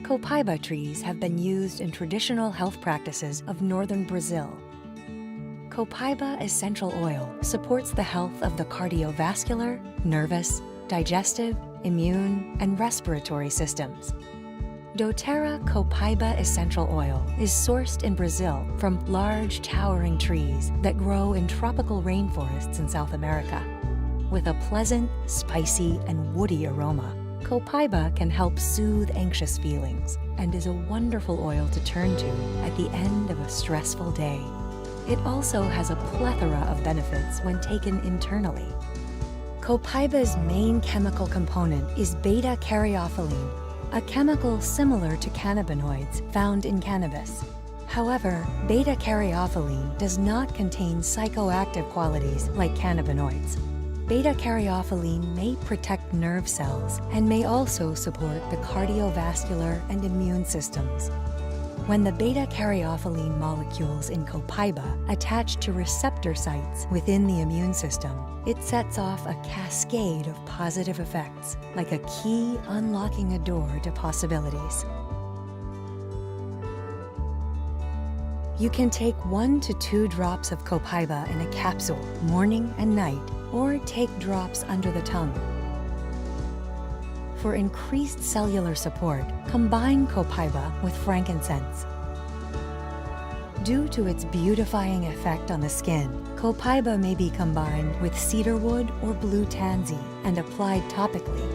Copaiba trees have been used in traditional health practices of northern Brazil. Copaiba Essential Oil supports the health of the cardiovascular, nervous, digestive, immune, and respiratory systems. dōTERRA Copaiba Essential Oil is sourced in Brazil from large, towering trees that grow in tropical rainforests in South America. With a pleasant, spicy, and woody aroma, Copaiba can help soothe anxious feelings and is a wonderful oil to turn to at the end of a stressful day. It also has a plethora of benefits when taken internally. Copaiba's main chemical component is beta-caryophyllene, a chemical similar to cannabinoids found in cannabis. However, beta-caryophyllene does not contain psychoactive qualities like cannabinoids. Beta-caryophyllene may protect nerve cells and may also support the cardiovascular and immune systems. When the beta-caryophyllene molecules in Copaiba attach to receptor sites within the immune system, it sets off a cascade of positive effects, like a key unlocking a door to possibilities. You can take 1 to 2 drops of Copaiba in a capsule morning and night, or take drops under the tongue. For increased cellular support, combine Copaiba with frankincense. Due to its beautifying effect on the skin, Copaiba may be combined with cedarwood or blue tansy and applied topically.